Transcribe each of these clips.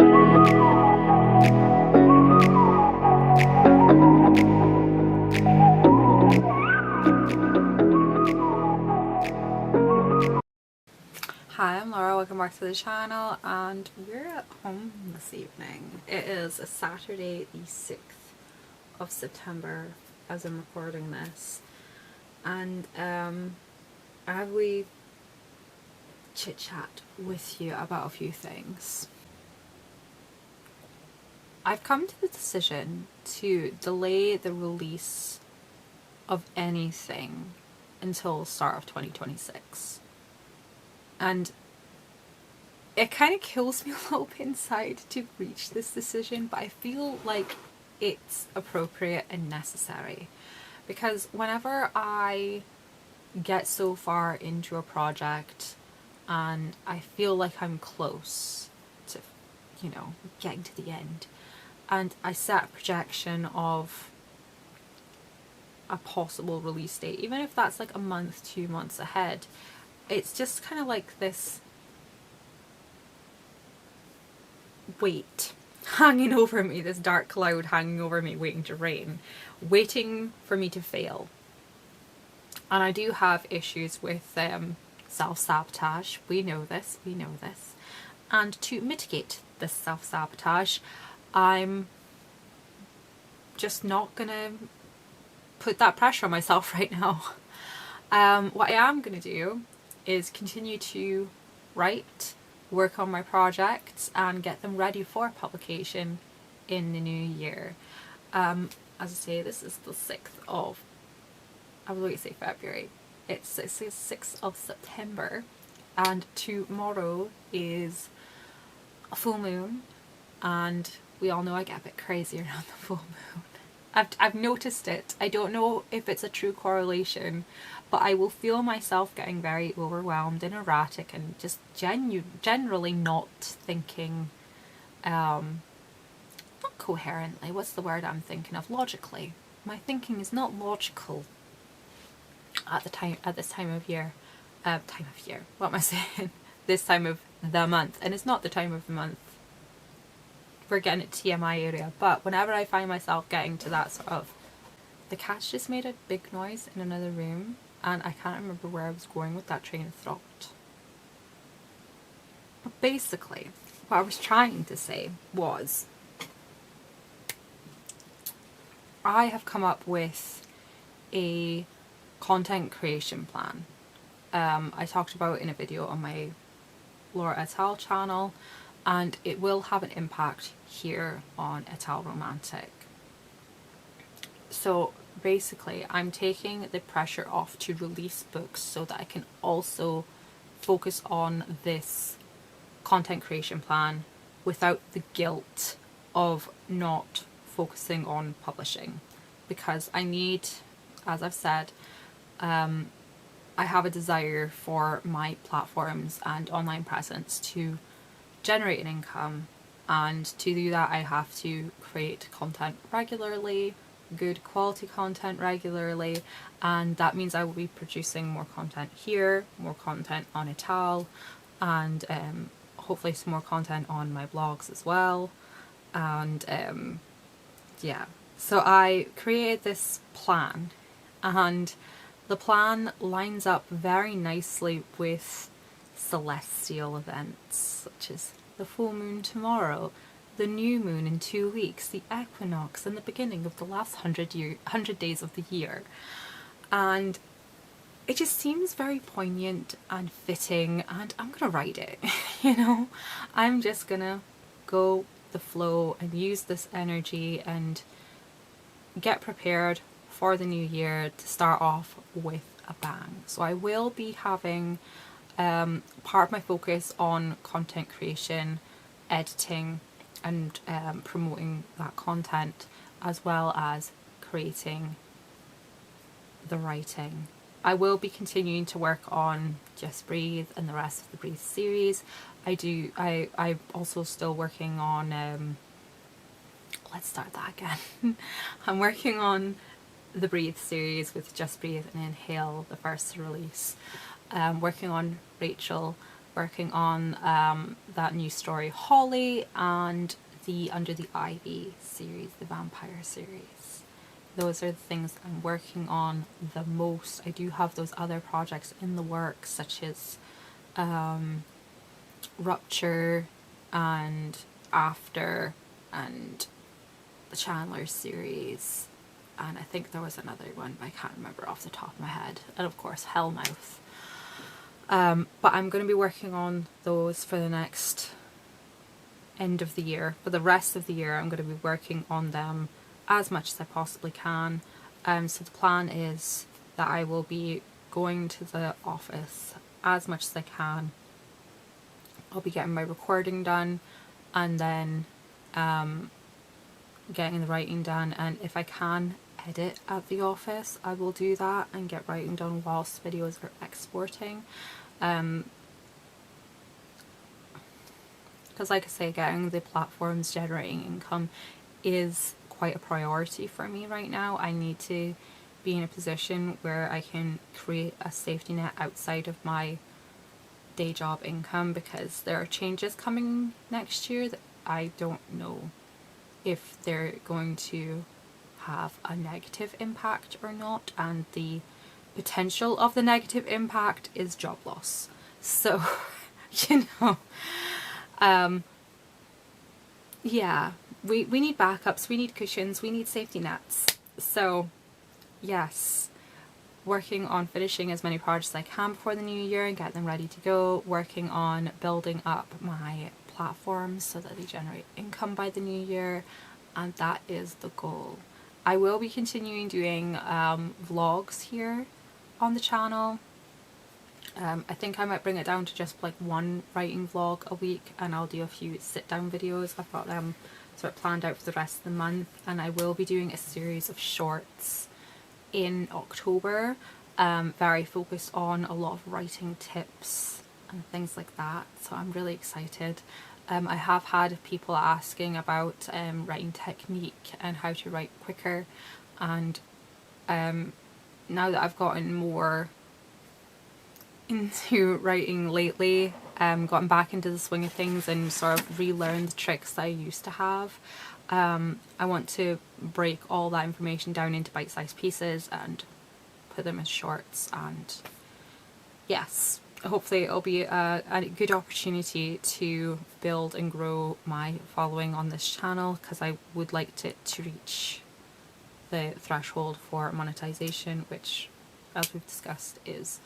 Hi, I'm Laura, welcome back to the channel, and we're at home this evening. It is a Saturday the 6th of September as I'm recording this, and I have a wee chit chat with you about a few things. I've come to the decision to delay the release of anything until the start of 2026. And it kind of kills me a little bit inside to reach this decision, but I feel like it's appropriate and necessary. Because whenever I get so far into a project and I feel like I'm close to, getting to the end, and I set a projection of a possible release date, even if that's like a month, 2 months ahead, it's just kind of like this weight hanging over me, this dark cloud hanging over me, waiting to rain, waiting for me to fail. And I do have issues with self-sabotage. We know this. And to mitigate this self-sabotage, I'm just not gonna put that pressure on myself right now. What I am gonna do is continue to write, work on my projects, and get them ready for publication in the new year. As I say, this is the 6th of, I was going to say February, it's the 6th of September, and tomorrow is a full moon, and we all know I get a bit crazy around the full moon. I've noticed it. I don't know if it's a true correlation, but I will feel myself getting very overwhelmed and erratic and just generally not thinking, not coherently, what's the word I'm thinking of? Logically. My thinking is not logical at this time of year. What am I saying? This time of the month. And it's not the time of the month. We're getting at TMI area, but whenever I find myself getting to that sort of, the cat just made a big noise in another room, and I can't remember where I was going with that train of thought. But basically, what I was trying to say was, I have come up with a content creation plan. I talked about it in a video on my Laura et al. Channel, and it will have an impact here on Et al. Romantic. So basically, I'm taking the pressure off to release books so that I can also focus on this content creation plan without the guilt of not focusing on publishing. Because I need, as I've said, I have a desire for my platforms and online presence to generate an income, and to do that I have to create content regularly, good quality content regularly, and that means I will be producing more content here, more content on Et al, and hopefully some more content on my blogs as well. And yeah, so I created this plan, and the plan lines up very nicely with celestial events such as the full moon tomorrow, the new moon in 2 weeks, the equinox, and the beginning of the last 100 days of the year. And it just seems very poignant and fitting, and I'm gonna write it. I'm just gonna go the flow and use this energy and get prepared for the new year to start off with a bang. So I will be having part of my focus on content creation, editing, and promoting that content, as well as creating the writing. I will be continuing to work on Just Breathe and the rest of the Breathe series. I'm also still working on let's start that again. I'm working on the Breathe series with Just Breathe and Inhale, the first release. Working on Rachel working on that new story Holly and the Under the Ivy series, the vampire series. Those are the things I'm working on the most. I do have those other projects in the works, such as Rupture and After and the Chandler series, and I think there was another one, but I can't remember off the top of my head, and of course Hellmouth. But I'm going to be working on those for the next end of the year. For the rest of the year I'm going to be working on them as much as I possibly can. So the plan is that I will be going to the office as much as I can. I'll be getting my recording done, and then getting the writing done, and if I can edit at the office I will do that and get writing done whilst videos are exporting. Because like I say, getting the platforms generating income is quite a priority for me right now. I need to be in a position where I can create a safety net outside of my day job income, because there are changes coming next year that I don't know if they're going to have a negative impact or not, and the potential of the negative impact is job loss. So you know, yeah, we need backups, we need cushions, we need safety nets. So yes, working on finishing as many projects as I can before the new year and get them ready to go, working on building up my platforms so that they generate income by the new year, and that is the goal. I will be continuing doing vlogs here on the channel. I think I might bring it down to just like one writing vlog a week, and I'll do a few sit down videos. I've got them sort of planned out for the rest of the month, and I will be doing a series of shorts in October, very focused on a lot of writing tips and things like that, so I'm really excited. I have had people asking about writing technique and how to write quicker, and now that I've gotten more into writing lately, gotten back into the swing of things and sort of relearned the tricks that I used to have, I want to break all that information down into bite-sized pieces and put them as shorts, and yes, hopefully it'll be a good opportunity to build and grow my following on this channel, because I would like it to reach the threshold for monetization, which, as we've discussed, is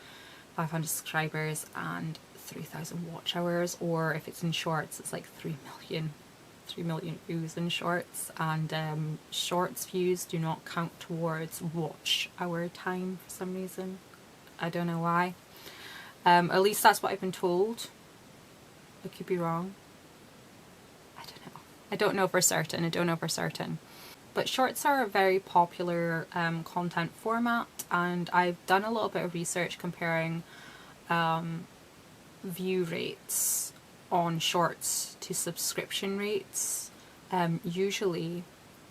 500 subscribers and 3,000 watch hours, or if it's in shorts it's like 3 million views in shorts, and shorts views do not count towards watch hour time for some reason. I don't know why. At least that's what I've been told. I could be wrong. I don't know. I don't know for certain. But shorts are a very popular content format, and I've done a little bit of research comparing view rates on shorts to subscription rates. Usually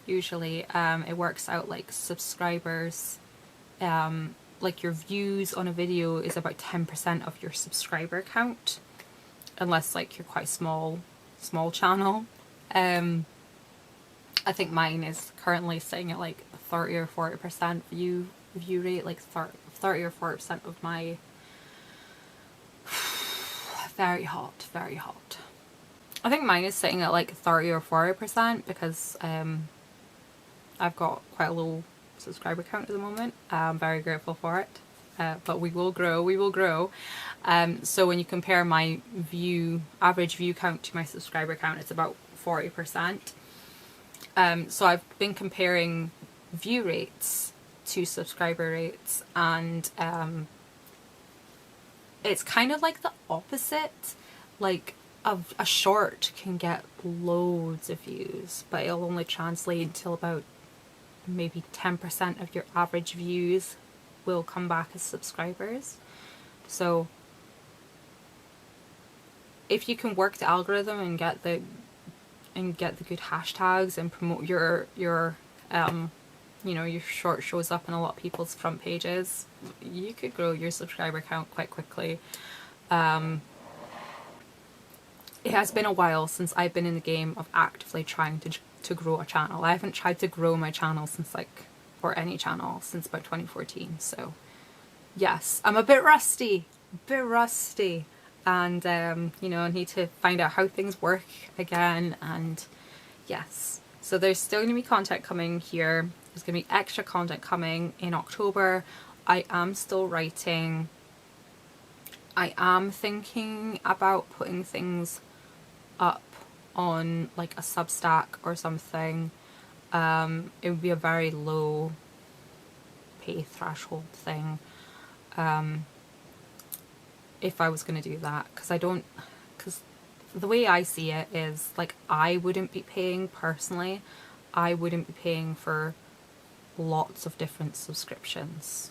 it works out like subscribers, like your views on a video is about 10% of your subscriber count, unless like you're quite small channel. I think mine is currently sitting at like 30 or 40% view rate, like 30 or 40% of my very hot. I think mine is sitting at like 30 or 40% because I've got quite a low subscriber count at the moment. I'm very grateful for it, but we will grow. So when you compare my average view count to my subscriber count, it's about 40%. So I've been comparing view rates to subscriber rates, and it's kind of like the opposite. Like a short can get loads of views, but it'll only translate until about maybe 10% of your average views will come back as subscribers. So if you can work the algorithm and get the good hashtags and promote your you know, your short shows up on a lot of people's front pages, you could grow your subscriber count quite quickly. it has been a while since I've been in the game of actively trying to grow a channel. I haven't tried to grow my channel since like, or any channel, since about 2014. So yes, I'm a bit rusty, and you know, I need to find out how things work again. And yes, so there's still going to be content coming here. There's going to be extra content coming in October. I am still writing. I am thinking about putting things up on like a Substack or something. It would be a very low pay threshold thing if I was going to do that, because the way I see it is like, I wouldn't be paying personally, I wouldn't be paying for lots of different subscriptions.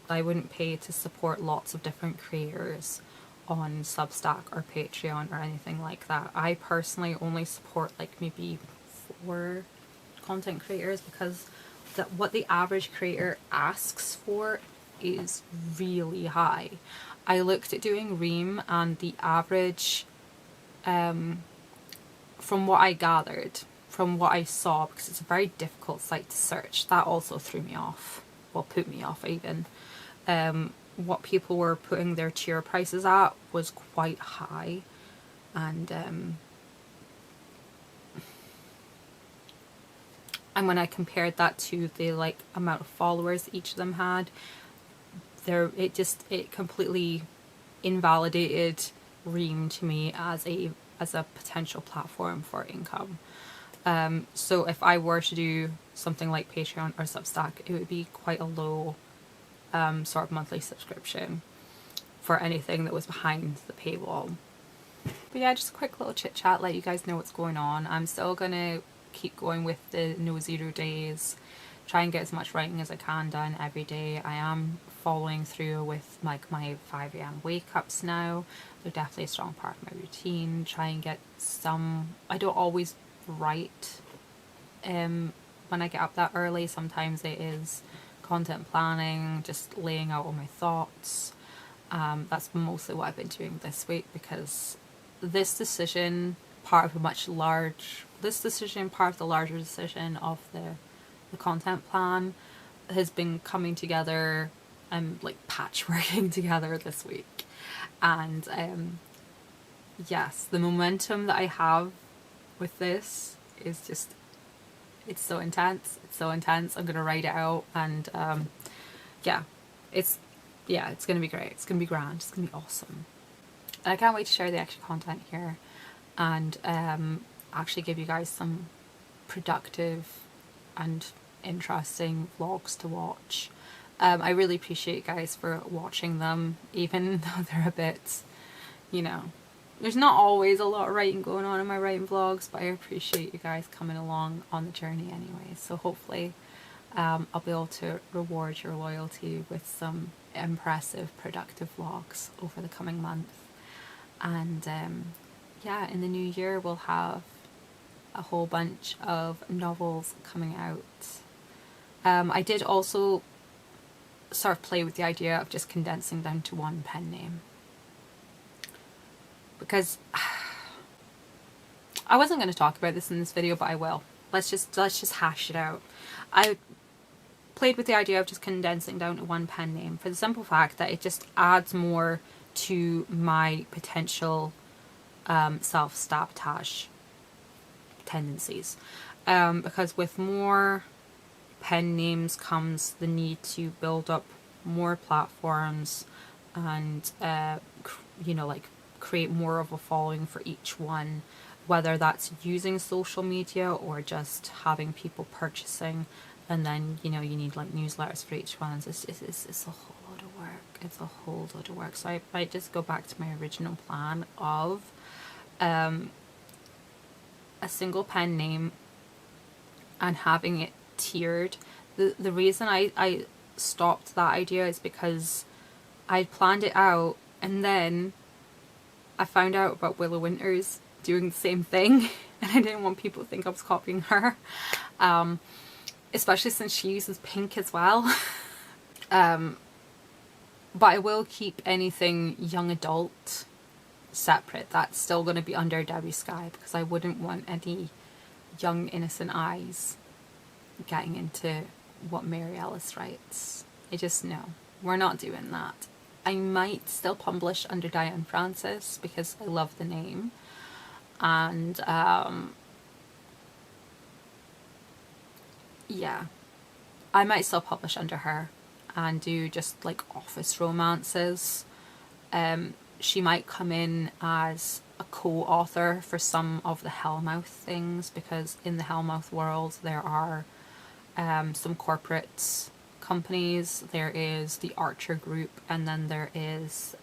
I wouldn't pay to support lots of different creators on Substack or Patreon or anything like that. I personally only support like maybe 4 content creators, because what the average creator asks for is really high. I looked at doing Ream, and the average, from what I gathered, from what I saw, because it's a very difficult site to search, that also threw me off, well, put me off even. What people were putting their tier prices at was quite high, and when I compared that to the like amount of followers each of them had, it completely invalidated Ream to me as a potential platform for income. So if I were to do something like Patreon or Substack, it would be quite a low sort of monthly subscription for anything that was behind the paywall. But yeah, just a quick little chit chat, let you guys know what's going on. I'm still gonna keep going with the No Zero days, try and get as much writing as I can done every day. I am following through with like my 5 AM wake ups now. They're definitely a strong part of my routine. Try and get some, I don't always write when I get up that early. Sometimes it is content planning, just laying out all my thoughts. That's mostly what I've been doing this week, because this decision, part of the larger decision of the content plan, has been coming together and like patchworking together this week. And yes, the momentum that I have with this is just, it's so intense. I'm gonna write it out, and it's gonna be great. It's gonna be grand. It's gonna be awesome. And I can't wait to share the extra content here, and actually give you guys some productive and interesting vlogs to watch. I really appreciate you guys for watching them, even though they're a bit, you know, there's not always a lot of writing going on in my writing vlogs, but I appreciate you guys coming along on the journey anyway. So hopefully I'll be able to reward your loyalty with some impressive, productive vlogs over the coming month. And yeah, in the new year we'll have a whole bunch of novels coming out. I did also sort of play with the idea of just condensing down to one pen name, because I wasn't going to talk about this in this video, but I will. Let's just hash it out. I played with the idea of just condensing down to one pen name for the simple fact that it just adds more to my potential self-sabotage tendencies, because with more pen names comes the need to build up more platforms and you know, like create more of a following for each one, whether that's using social media or just having people purchasing, and then, you know, you need like newsletters for each one. It's a whole lot of work. It's a whole lot of work. So I might just go back to my original plan of a single pen name and having it tiered. The reason I stopped that idea is because I planned it out, and then I found out about Willow Winters doing the same thing, and I didn't want people to think I was copying her, especially since she uses pink as well. But I will keep anything young adult separate. That's still going to be under Debbie Sky, because I wouldn't want any young innocent eyes getting into what Mary Ellis writes. I just know we're not doing that. I might still publish under Diane Francis because I love the name, and yeah, I might still publish under her and do just like office romances. She might come in as a co-author for some of the Hellmouth things, because in the Hellmouth world there are some corporate companies. There is the Archer Group, and then there is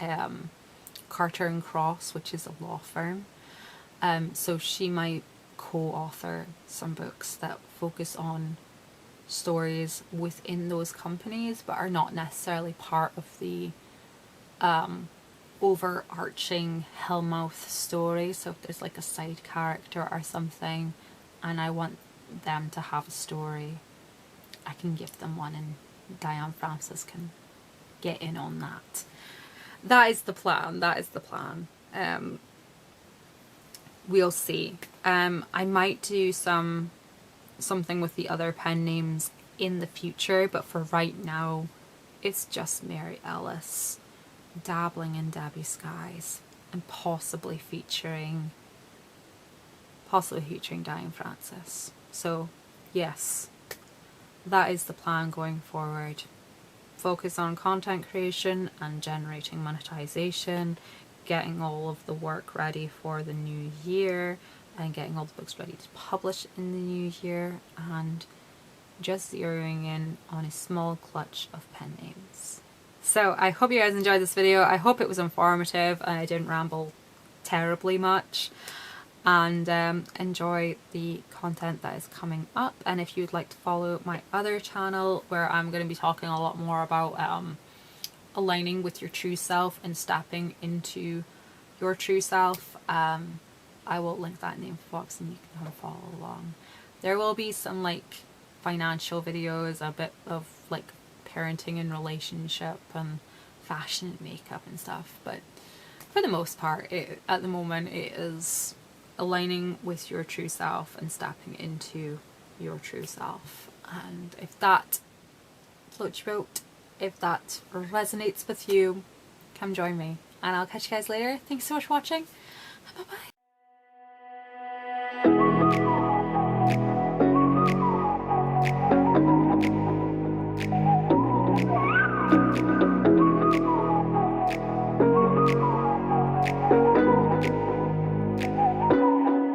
Carter and Cross, which is a law firm. So she might co-author some books that focus on stories within those companies, but are not necessarily part of the overarching Hellmouth story. So if there's like a side character or something and I want them to have a story, I can give them one, and Diane Francis can get in on that. That is the plan. That is the plan. We'll see. I might do something with the other pen names in the future, but for right now it's just Mary Ellis, dabbling in Debbie Skies, and possibly featuring Diane Francis. So yes, that is the plan going forward. Focus on content creation and generating monetization, getting all of the work ready for the new year, and getting all the books ready to publish in the new year, and just zeroing in on a small clutch of pen names. So I hope you guys enjoyed this video. I hope it was informative and I didn't ramble terribly much, and enjoy the content that is coming up. And if you'd like to follow my other channel, where I'm going to be talking a lot more about aligning with your true self and stepping into your true self, I will link that in the info box and you can come follow along. There will be some like financial videos, a bit of like parenting and relationship and fashion and makeup and stuff, but for the most part at the moment it is aligning with your true self and stepping into your true self. And if that floats your boat, if that resonates with you, come join me, and I'll catch you guys later. Thanks so much for watching. Bye bye.